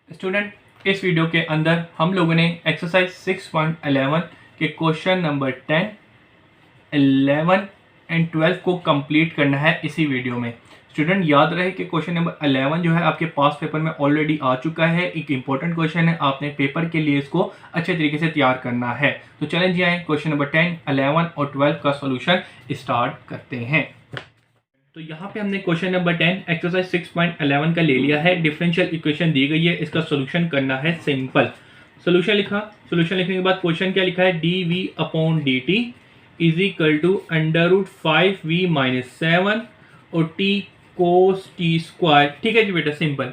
Student, इस video के अंदर हम लोगों ने एक्सरसाइज 6.11 के क्वेश्चन नंबर 10, 11 एंड 12 को कंप्लीट करना है इसी वीडियो में। स्टूडेंट, याद रहे कि क्वेश्चन नंबर 11 जो है आपके पास पेपर में ऑलरेडी आ चुका है। एक इंपॉर्टेंट क्वेश्चन है, आपने पेपर के लिए इसको अच्छे तरीके से तैयार करना है। तो चलें जी आए क्वेश्चन नंबर 10, 11 और 12 का सोल्यूशन स्टार्ट करते हैं। तो यहाँ पे हमने क्वेश्चन नंबर 10 एक्सरसाइज 6.11 का ले लिया है। डिफरेंशियल इक्वेशन दी गई है, इसका सोल्यूशन करना है सिंपल। सोल्यूशन लिखा, सोल्यूशन लिखने के बाद क्वेश्चन क्या लिखा है, d upon d t is equal to √5v-7 और टी कोस टी स्क्वायर। ठीक है जी बेटा, सिंपल।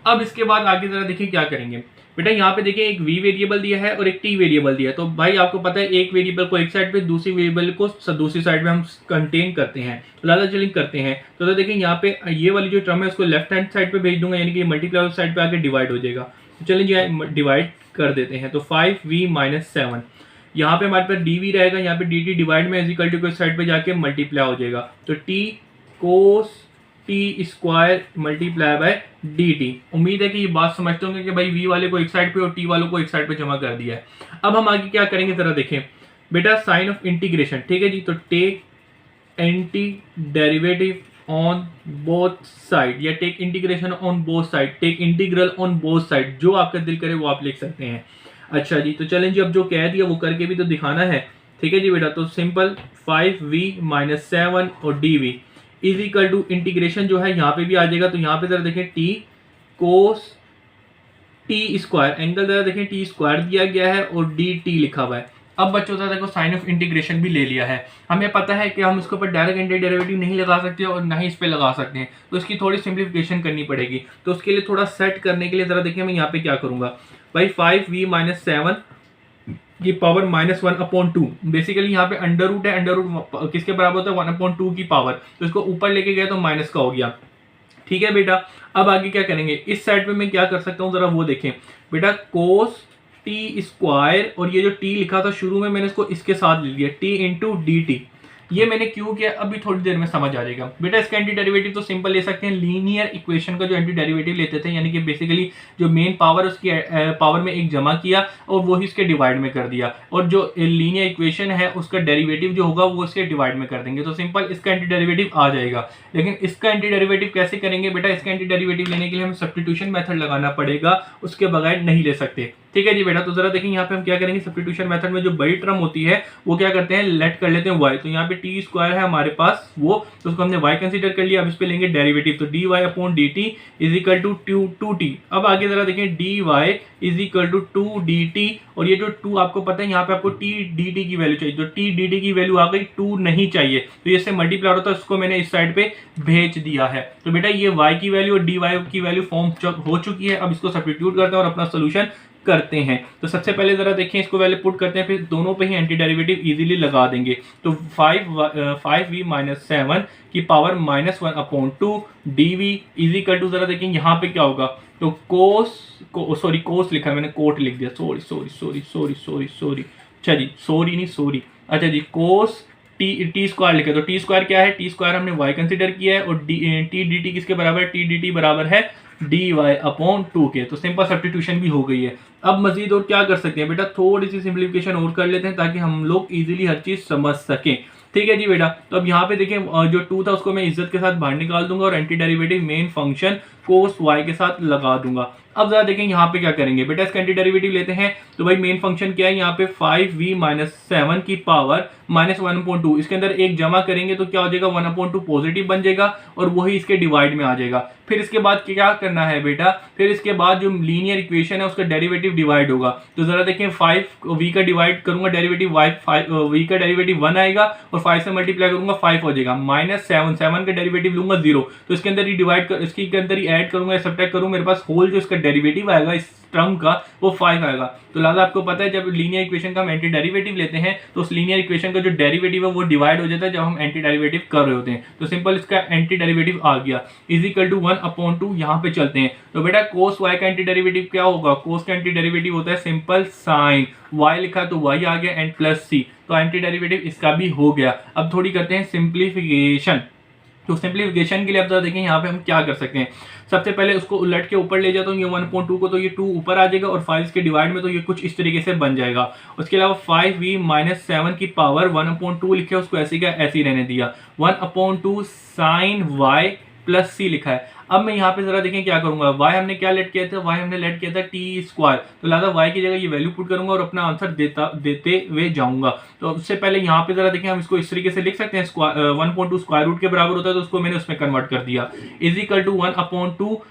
अब इसके बाद आगे जरा देखिए क्या करेंगे बेटा। यहाँ पे देखिए एक v वेरिएबल दिया है और एक t वेरिएबल दिया है। तो भाई आपको पता है एक वेरिएबल को एक साइड पे, दूसरी वेरिएबल को दूसरी साइड पे हम कंटेन करते हैं, तो लादा चलिंग करते हैं। तो देखिए यहाँ पे ये वाली जो टर्म है उसको लेफ्ट हैंड साइड पे भेज दूंगा, यानी कि मल्टीप्लाई साइड पे आके डिवाइड हो जाएगा। तो चलिए डिवाइड कर देते हैं। तो 5v-7 यहाँ पे हमारे पास dv रहेगा, यहाँ पे dt डिवाइड में इक्वल टू साइड पे जाके मल्टीप्लाई हो जाएगा। तो t cos t square multiply by D T. उम्मीद है कि ये बात समझते होंगे कि भाई v वाले को एक साइड पे और t वालों को एक साइड पे जमा कर दिया है। अब हम आगे क्या करेंगे जरा देखें बेटा। साइन ऑफ इंटीग्रेशन, ठीक है जी। तो take antiderivative on both side या take integration on both side, take integral on both side, जो आपका दिल करे वो आप लिख सकते हैं। अच्छा जी, तो चलें जी, अब जो कह दिया वो करके भी तो दिखाना है। ठीक है जी बेटा, तो सिंपल 5v-7 और dv is equal to integration जो है यहाँ पे भी आ जाएगा। तो यहाँ पे जरा देखें T cos t square, angle जरा देखें टी स्क्वायर दिया गया है और डी टी लिखा हुआ है। अब बच्चों जरा देखो साइन ऑफ इंटीग्रेशन भी ले लिया है। हमें पता है कि हम इसके ऊपर डायरेक्ट एंटी डेरिवेटिव नहीं लगा सकते और ना ही इस पे लगा सकते हैं, तो इसकी थोड़ी सिंप्लीफिकेशन करनी पड़ेगी। तो उसके लिए थोड़ा सेट करने के लिए जरा देखिए मैं यहाँ पे क्या करूंगा भाई। 5v-7 की पावर -1/2। बेसिकली यहाँ पे अंडर रूट है, अंडर रूट किसके बराबर होता है 1/2 की पावर, तो इसको ऊपर लेके गया तो माइनस का हो गया। ठीक है बेटा, अब आगे क्या करेंगे, इस साइड पे मैं क्या कर सकता हूँ जरा वो देखें बेटा। कोस टी स्क्वायर और ये जो टी लिखा था शुरू में मैंने इसको इसके साथ ले लिया, टी इंटू डी टी। ये मैंने क्यों किया अभी थोड़ी देर में समझ आ जाएगा बेटा। इसका एंटी डेरिवेटिव तो सिंपल ले सकते हैं, लीनियर इक्वेशन का जो एंटी डेरिवेटिव लेते थे, यानी कि बेसिकली जो मेन पावर उसकी पावर में एक जमा किया और वही इसके डिवाइड में कर दिया, और जो लीनियर इक्वेशन है उसका डेरिवेटिव जो होगा वो इसके डिवाइड में कर देंगे। तो सिंपल इसका एंटी डेरिवेटिव आ जाएगा। लेकिन इसका एंटी डेरिवेटिव कैसे करेंगे बेटा, इसका एंटी डेरिवेटिव लेने के लिए हमें सब्स्टिट्यूशन मेथड लगाना पड़ेगा, उसके बगैर नहीं ले सकते। ठीक है जी बेटा, तो जरा देखिए यहाँ पे हम क्या करेंगे, सब्स्टिट्यूशन मेथड में जो बड़ी टर्म होती है वो क्या करते हैं, लेट कर लेते हैं y। तो यहाँ पे टी स्क्वायर है हमारे पास वो, तो उसको हमने y कंसीडर कर लिया। अब इस पे लेंगे डेरिवेटिव, तो dy upon dt is equal to 2t। अब आगे जरा देखें dy is equal to 2dt, और ये जो 2 आपको पता है यहाँ पे आपको t dt की वैल्यू चाहिए, तो t dt की वैल्यू आ गई 2 नहीं चाहिए, तो इससे मल्टीप्लाई होता है, उसको मैंने इस साइड पे भेज दिया है। तो बेटा ये y की वैल्यू और dy की वैल्यू फॉर्म हो चुकी है। अब इसको सब्स्टिट्यूट करते हैं और अपना सोल्यूशन करते हैं। तो सबसे पहले जरा देखें, इसको वैल्यू पुट करते हैं, फिर दोनों पे ही एंटी डेरिवेटिव इजीली लगा देंगे। तो 5v-7 की power -1/2 dv is equal to, जरा देखें यहाँ पे क्या होगा, तो कोस लिखा है मैंने, कोट लिख दिया, सॉरी अच्छा जी, कोस टी स्क्वायर लिखा, तो टी स्क्वायर क्या है, टी स्क्वायर हमने y कंसीडर किया है, और टी डी टी किसके बराबर है, टी डी टी बराबर है dy/2 के। तो सिंपल सब्स्टिट्यूशन भी हो गई है। अब मजीद और क्या कर सकते हैं बेटा, थोड़ी सी सिंप्लीफिकेशन और कर लेते हैं ताकि हम लोग इजीली हर चीज समझ सकें। ठीक है जी बेटा, तो अब यहाँ पे देखें जो 2 था उसको मैं इज्जत के साथ बाहर निकाल दूंगा और एंटी डेरिवेटिव मेन फंक्शन कोस y के साथ लगा दूंगा। अब जरा देखें यहाँ पे क्या करेंगे बेटा, इसका एंटी डेरिवेटिव लेते हैं। तो भाई मेन फंक्शन क्या है यहाँ पे, 5v-7 की पावर -1/2, इसके अंदर एक जमा करेंगे तो क्या हो जाएगा, 1/2 पॉजिटिव बन जाएगा और वही इसके डिवाइड में आ जाएगा। फिर इसके बाद क्या करना है बेटा, फिर इसके बाद जो लीनियर इक्वेशन है उसका डेरिवेटिव डिवाइड होगा। तो जरा देखें 5v का डिवाइड करूंगा डेरिवेटिव v का डेरिवेटिव 1 आएगा और 5 से मल्टीप्लाई करूंगा 5 हो जाएगा, -7 का डेरिवेटिव लूंगा 0, तो इसके अंदर ही डिवाइड कर, इसके अंदर ही ऐड करूंगा, सब्ट्रैक्ट करूंगा, मेरे पास होल जो इसका डेरिवेटिव आएगा इस टर्म का वो 5 आएगा। तो लिहाजा आपको पता है जब लीनियर इक्वेशन का हम एंटी डेरिवेटिव लेते हैं तो उस लीनियर इक्वेशन का जो डेरिवेटिव है वो डिवाइड हो जाता है जब हम एंटी डेरिवेटिव कर रहे होते हैं। तो सिंपल इसका एंटी डेरिवेटिव आ गया, इज इक्वल टू 1/2। यहाँ पे चलते हैं, तो बेटा कोस y का एंटी डेरिवेटिव क्या होगा, कोस का एंटी डेरिवेटिव होता है सिंपल साइन y लिखा तो y आ गया एंड प्लस c, तो एंटी डेरिवेटिव इसका भी हो गया। अब थोड़ी करते हैं सिंप्लीफिकेशन। तो सिंप्लीफिकेशन के लिए अब जरा देखें यहाँ पे हम क्या कर सकते हैं। सबसे पहले उसको उलट के ऊपर ले जाता हूँ, ये 1/2 को, तो ये 2 ऊपर आ जाएगा और 5 के डिवाइड में तो ये कुछ इस तरीके से बन जाएगा। उसके अलावा 5v-7 की पावर 1/2 लिखे, उसको ऐसे का ऐसे ही रहने दिया। 1/2 sin y प्लस सी लिखा है। अब मैं यहाँ पे जरा देखें क्या करूंगा, y हमने क्या लेट किया था, y हमने लेट किया था t², तो लिहाजा y की जगह ये वैल्यू पुट करूंगा और अपना आंसर देते हुए जाऊंगा। तो उससे पहले यहाँ पे जरा देखें हम इसको इस तरीके से लिख सकते हैं, 1/2 स्क्वायर रूट के बराबर होता है, तो उसको मैंने उसमें कन्वर्ट कर दिया, is equal to 1/2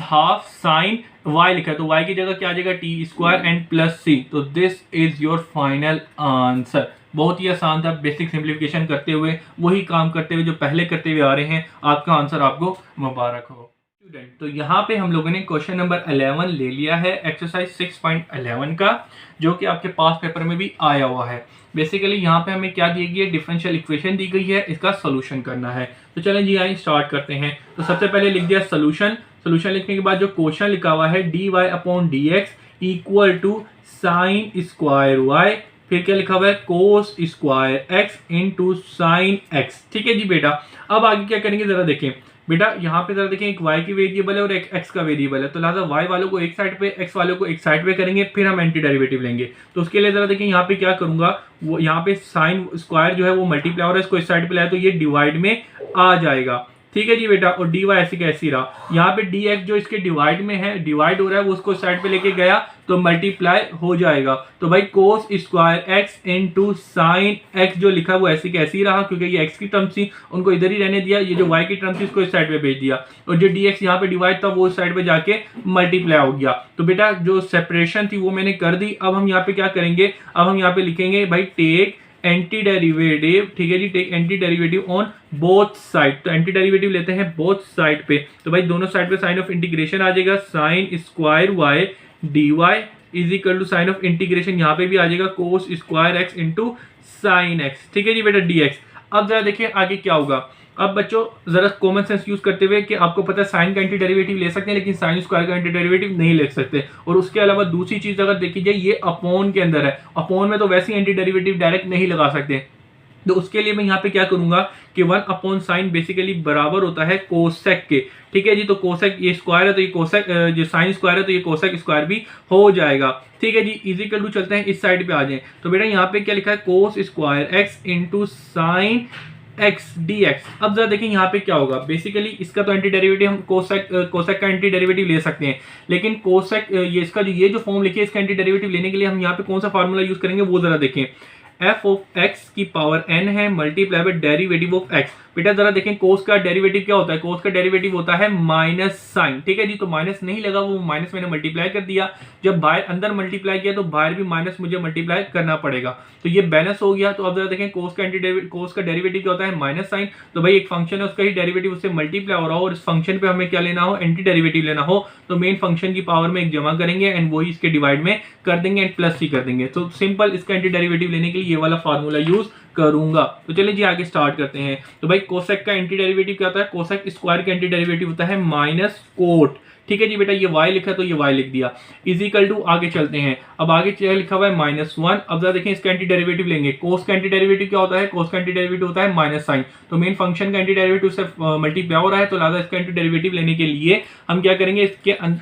half sine y लिखा है, तो y की जगह क्या आ जाएगा t² एंड प्लस सी। तो this is your final answer. बहुत ही आसान था, बेसिक सिंप्लीफिकेशन करते हुए, वही काम करते हुए जो पहले करते हुए आ रहे हैं। आपका आंसर आपको मुबारक हो स्टूडेंट। तो यहाँ पे हम लोगों ने क्वेश्चन नंबर 11 ले लिया है, एक्सरसाइज 6.11 का, जो कि आपके पास पेपर में भी आया हुआ है। बेसिकली यहाँ पे हमें क्या दी गई है, डिफरेंशियल इक्वेशन दी गई है, इसका सोल्यूशन करना है। तो चलें जी आइए स्टार्ट करते हैं। तो सबसे पहले लिख दिया सोल्यूशन। सोल्यूशन लिखने के बाद जो क्वेश्चन लिखा हुआ है dy/dx equal to sine square y, फिर क्या लिखा हुआ है cos square x into sine x। ठीक है जी बेटा, अब आगे क्या करेंगे जरा देखें बेटा, यहाँ पे जरा देखें एक y की वेरिएबल है और एक x का वेरिएबल है, तो लिहाजा y वालों को एक साइड पे, x वालों को एक साइड पे करेंगे, फिर हम एंटी डेरिवेटिव लेंगे। तो उसके लिए जरा देखें यहाँ पे क्या करूंगा, वो यहाँ पे साइन स्क्वायर जो है वो मल्टीप्लाई हो रहा है, इसको इस साइड पे लाया तो ये डिवाइड में आ जाएगा। ठीक है जी बेटा, और dy ऐसे कैसी रहा, यहाँ पे dx जो इसके डिवाइड में है, डिवाइड हो रहा है, वो उसको साइड पे लेके गया तो मल्टीप्लाई हो जाएगा। तो भाई कोस square x into sine x जो लिखा वो ऐसी कैसी रहा, क्योंकि ये x की टर्म थी उनको इधर ही रहने दिया, ये जो y की टर्म थी उसको इस साइड पे भेज दिया, और जो dx यहाँ पे डिवाइड था वो इस साइड पे जाके मल्टीप्लाई हो गया। तो बेटा जो सेपरेशन थी वो मैंने कर दी। अब हम यहाँ पे क्या करेंगे, अब हम यहाँ पे लिखेंगे भाई टेक एंटी डेरिवेटिव। ठीक है जी, take antiderivative on both side. तो एंटी डेरिवेटिव लेते हैं बोथ साइड पे, तो भाई दोनों साइड पे साइन ऑफ इंटीग्रेशन आ जाएगा, sine square y dy is equal to sign of integration यहाँ पे भी आ जाएगा cos square x into sine x। ठीक है जी बेटा dx। अब जरा देखिए आगे क्या होगा। अब बच्चों जरा कॉमन सेंस यूज करते हुए कि आपको पता है साइन का एंटी डेरिवेटिव ले सकते हैं लेकिन साइन स्क्वायर का एंटी डेरिवेटिव नहीं ले सकते। और उसके अलावा दूसरी चीज अगर देखी जाए, ये अपॉन के अंदर है, अपॉन में तो वैसे ही एंटी डेरिवेटिव डायरेक्ट नहीं लगा सकते। तो उसके लिए मैं यहाँ पे क्या करूंगा कि 1/sin बेसिकली बराबर होता है कोसेक के। ठीक है जी, तो कोसेक ये स्क्वायर है तो ये कोसेक, जो साइन स्क्वायर है तो ये कोसेक स्क्वायर भी हो जाएगा। ठीक है जी, इजिकल टू चलते हैं इस साइड पे आ जाए। तो बेटा यहाँ पे क्या लिखा है cos square x into sine x dx। अब जरा देखिए यहाँ पे क्या होगा, बेसिकली इसका तो एंटी डेरिवेटिव हम कोसेक का एंटी डेरिवेटिव ले सकते हैं, लेकिन कोसेक ये इसका जो ये जो फॉर्म लिखी है इसका एंटी डेरिवेटिव लेने के लिए हम यहाँ पे कौन सा फार्मूला यूज करेंगे वो जरा देखें। f ऑफ x की पावर n है multiply by derivative of x। बेटा जरा देखें कोस का डेरिवेटिव क्या होता है, कोस का डेरिवेटिव होता है माइनस साइन। ठीक है जी, तो माइनस नहीं लगा, वो माइनस मैंने मल्टीप्लाई कर दिया, जब बाहर अंदर मल्टीप्लाई किया तो बाहर भी माइनस मुझे मल्टीप्लाई करना पड़ेगा, तो ये बैलेंस हो गया। तो अब जरा देखें कोस का डेरिवेटिव क्या होता है माइनस साइन, तो भाई एक फंक्शन है उसका ही डेरिवेटिव उससे मल्टीप्लाई हो रहा हो और इस फंक्शन पे हमें क्या लेना हो, एंटी डेरिवेटिव लेना हो, तो मेन फंक्शन की पावर में एक जमा करेंगे एंड वही इसके डिवाइड में कर देंगे एंड प्लस सी कर देंगे। तो सिंपल इसका एंटी डेरिवेटिव लेने के लिए ये वाला फार्मूला यूज करूंगा। तो चलिए जी आगे स्टार्ट करते हैं। तो भाई कोसेक का एंटी डेरिवेटिव क्या होता है, कोसेक स्क्वायर का एंटी डेरिवेटिव होता है माइनस कोट। ठीक है जी बेटा, ये y लिखा है तो ये y लिख दिया, इजिकल टू आगे चलते हैं। अब आगे क्या लिखा हुआ है -1। अब जरा देखें इसका एंटी डेरिवेटिव लेंगे, कोस का एंटी डेरिवेटिव क्या होता है, कोस का एंटी डेरिवेटिव होता है माइनस साइन, तो मेन फंक्शन का एंटी डेरिवेटिव से मल्टीप्लाई हो रहा है, तो लिहाजा इसका एंटी डेरिवेटिव लेने के लिए हम क्या करेंगे,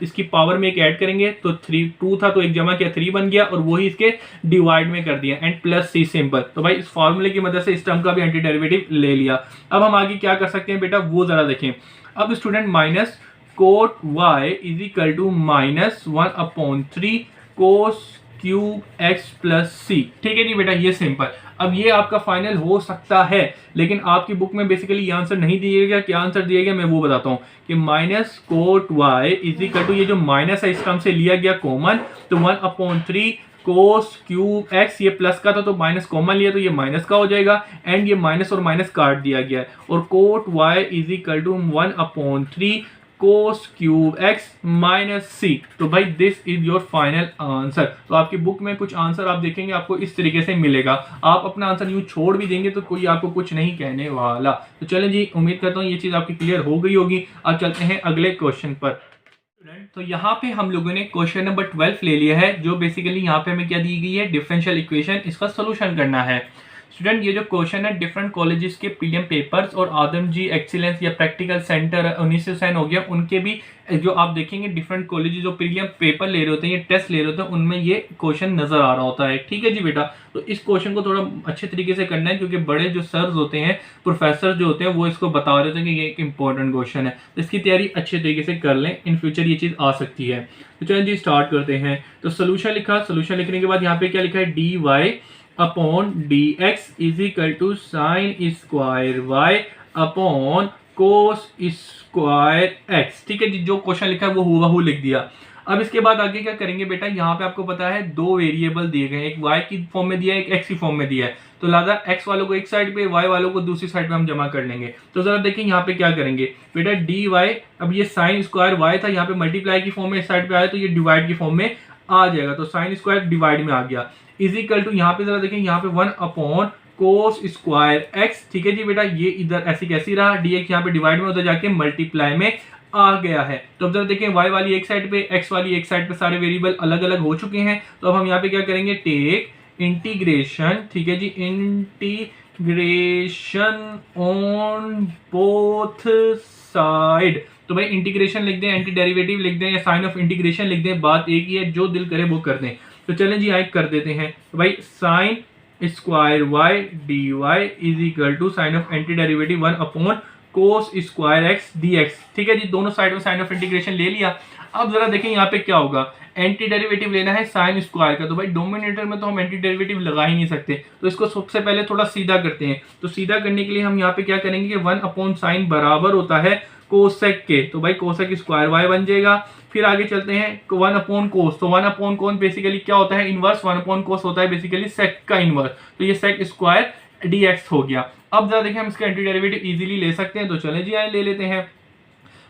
इसकी पावर में एक ऐड करेंगे, तो 2 था तो एक जमा किया 3 बन गया और वही इसके डिवाइड में कर दिया एंड प्लस सी सिंपल। तो भाई इस फॉर्मूले की मदद से इस टर्म का भी एंटी डेरिवेटिव ले लिया। अब हम आगे क्या कर सकते हैं बेटा वो जरा देखें। अब student minus cot y is equal to -1/3 cos cube x plus C. ठीक है जी बेटा, ये सिंपल। अब ये आपका फाइनल हो सकता है, लेकिन आपकी बुक में बेसिकली ये आंसर नहीं दिया गया। क्या आंसर दिया गया मैं वो बताता हूँ कि minus cot y is equal to, ये जो माइनस है इस टर्म से लिया गया कॉमन, तो 1/3 कोस क्यूब x, ये प्लस का था तो माइनस कॉमन लिया तो ये माइनस का हो जाएगा एंड ये माइनस और माइनस काट दिया गया है, और cot y is equal to 1/3 cos cube x minus C. तो भाई this is your final answer. तो आपकी बुक में कुछ आंसर आप देखेंगे आपको इस तरीके से मिलेगा, आप अपना आंसर यूं छोड़ भी देंगे तो कोई आपको कुछ नहीं कहने वाला। तो चलें जी, उम्मीद करता हूँ ये चीज आपकी क्लियर हो गई होगी। अब चलते हैं अगले क्वेश्चन पर। तो यहाँ पे हम लोगों ने क्वेश्चन नंबर 12 ले लिया है, जो बेसिकली यहाँ पे हमें क्या दी गई है, डिफरेंशियल इक्वेशन, इसका सोल्यूशन करना है। स्टूडेंट ये जो क्वेश्चन है डिफरेंट कॉलेजेस के पीडीएम पेपर्स और आदम जी एक्सीलेंस या प्रैक्टिकल सेंटर 1900 हो गया, उनके भी जो आप देखेंगे डिफरेंट कॉलेजेस जो पीडीएम पेपर ले रहे होते हैं या टेस्ट ले रहे होते हैं उनमें ये क्वेश्चन नजर आ रहा होता है। ठीक है जी बेटा, तो इस क्वेश्चन को थोड़ा अच्छे तरीके से करना है क्योंकि बड़े जो सर्स होते हैं, प्रोफेसर जो होते हैं, वो इसको बता रहे होते हैं कि ये एक इंपॉर्टेंट क्वेश्चन है, तो इसकी तैयारी अच्छे तरीके से कर लें, इन फ्यूचर ये चीज आ सकती है। तो चलिए जी स्टार्ट करते हैं। तो सोल्यूशन लिखा, सोल्यूशन लिखने के बाद यहाँ पे क्या लिखा है, d y upon d x is equal to sine square y upon cos square x. ठीक है जी, जो क्वेश्चन लिखा है वो हुबहू लिख दिया। अब इसके बाद आगे क्या करेंगे बेटा, यहाँ पे आपको पता है दो वेरिएबल दिए गए हैं, एक y की फॉर्म में दिया है, एक x की फॉर्म में दिया है, तो लिहाजा x वालों को एक साइड पे, y वालों को दूसरी साइड पे हम जमा कर लेंगे। तो जरा देखिए यहाँ पे क्या करेंगे बेटा, डी वाई, अब ये साइन स्क्वायर y था, यहाँ पे मल्टीप्लाई की फॉर्म में इस साइड पे आया तो ये डिवाइड की फॉर्म में आ जाएगा, तो साइन स्क्वायर डिवाइड में आ गया, इज इक्वल टू यहाँ पे जरा देखें, यहाँ पे 1 अपॉन कोस स्क्वायर एक्स। ठीक है जी बेटा, ये इधर ऐसी कैसी रहा, डी एक्स यहाँ पे डिवाइड में, उधर जाके मल्टीप्लाई में आ गया है। तो अब जरा देखें, y वाली एक साइड पे, x वाली एक साइड पे, सारे वेरिएबल अलग अलग हो चुके हैं। तो अब हम यहाँ पे क्या करेंगे, टेक इंटीग्रेशन, ठीक है जी, इंटीग्रेशन ऑन बोथ साइड। तो भाई इंटीग्रेशन लिख दें, एंटी डेरिवेटिव लिख दें या साइन ऑफ इंटीग्रेशन लिख दें, बात एक ही है, जो दिल करे वो कर दें। तो चलें जी आगे कर देते हैं। तो भाई sine square y d y is equal to sign of anti derivative 1 upon cos square x d x. ठीक है जी, दोनों साइड में साइन ऑफ इंटीग्रेशन ले लिया। अब जरा देखें यहाँ पे क्या होगा, एंटी डेरिवेटिव लेना है साइन स्क्वायर का, तो भाई डोमिनेटर में तो हम एंटी डेरिवेटिव लगा ही नहीं सकते, तो इसको सबसे पहले थोड़ा सीधा करते हैं। तो सीधा करने के लिए हम यहाँ पे क्या करेंगे कि 1 अपॉन साइन बराबर होता है कोसेक के, तो भाई कोसेक स्क्वायर वाई बन जाएगा। फिर आगे चलते हैं 1 अपॉन कोस, तो 1 अपॉन कोस बेसिकली क्या होता है, इनवर्स, 1 अपॉन कोस होता है बेसिकली सेक का इनवर्स, तो ये सेक स्क्वायर dx हो गया। अब जरा देखें हम इसका एंटी डेरिवेटिव इजीली ले सकते हैं, तो चले जी आए ले लेते हैं।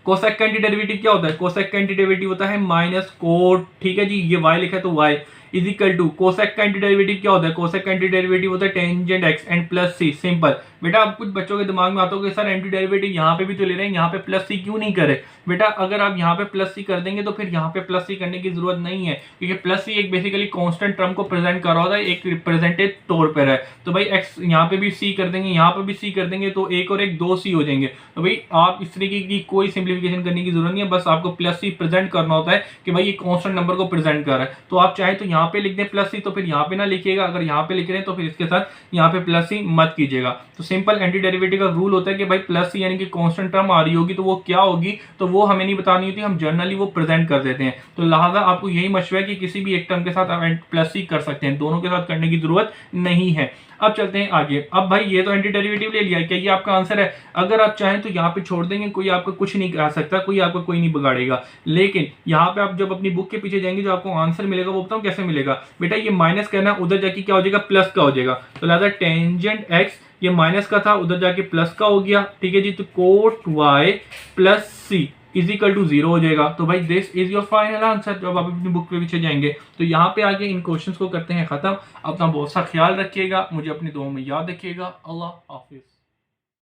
कोसेक का एंटी डेरिवेटिव क्या होता है, कोसेक का एंटी डेरिवेटिव होता है माइनस कोट। ठीक है जी, ये y लिखा है तो y is equal to cosec का एंटी डेरिवेटिव क्या होता है, कोसेक का एंटी डेरिवेटिव होता है tangent x and plus c। Simple बेटा, अब कुछ बच्चों के दिमाग में आता होगा सर एंटी डेरिवेटिव यहाँ पे भी तो ले रहे हैं, यहाँ पे प्लस c क्यों नहीं करे। बेटा अगर आप यहाँ पे प्लस c कर देंगे तो फिर यहाँ पे प्लस c करने की जरूरत नहीं है, क्योंकि प्लस c एक बेसिकली कांस्टेंट टर्म को प्रेजेंट कर रहा होता है, एक रिप्रेजेंटेड तौर पर है। तो भाई x यहाँ पे भी c कर देंगे, यहाँ पे भी c कर देंगे, तो एक और एक 2c हो जाएंगे। तो भाई आप इस तरीके की कोई सिंप्लीफिकेशन करने की जरूरत नहीं है, बस आपको प्लस c प्रेजेंट करना होता है कि भाई ये कांस्टेंट नंबर को प्रेजेंट कर रहा है। तो आप चाहे तो यहाँ पे लिख दें प्लस c, तो फिर यहाँ पे ना लिखिएगा, अगर यहाँ पे लिख रहे हैं तो फिर इसके साथ यहाँ पे प्लस c मत कीजिएगा। तो सिंपल एंटी डेरिवेटिव का रूल होता है कि भाई प्लस c यानी कि कांस्टेंट टर्म आ रही होगी तो वो क्या होगी, तो वो हमें नहीं बतानी होती, हम जनरली वो प्रेजेंट कर देते हैं। तो लिहाजा आपको यही मशवरा है कि किसी भी एक टर्म के साथ आप प्लस c कर सकते हैं, दोनों के साथ करने की जरूरत नहीं है। अब चलते हैं आगे। अब भाई ये तो एंटी डेरिवेटिव ले लिया, क्या ये आपका आंसर है? अगर आप चाहें तो यहाँ पे छोड़ देंगे, कोई आपको कुछ नहीं कह सकता, कोई आपको कोई नहीं बिगाड़ेगा। लेकिन यहाँ पे आप जब अपनी बुक के पीछे जाएंगे जो आपको आंसर मिलेगा वो बताऊं कैसे मिलेगा। बेटा ये माइनस करना, उधर जाके क्या हो जाएगा, प्लस का हो जाएगा। तो लिहाजा टेंजेंट एक्स ये माइनस का था, उधर जाके प्लस का हो गया। ठीक है जी, तो cot y plus c is equal to 0 हो जाएगा। तो भाई this is your final answer जब आप अपनी बुक पे पीछे जाएंगे। तो यहाँ पे आगे इन क्वेश्चंस को करते हैं खत्म। अपना बहुत सा ख्याल रखिएगा, मुझे अपनी दुआ में याद रखिएगा। अल्लाह हाफिज।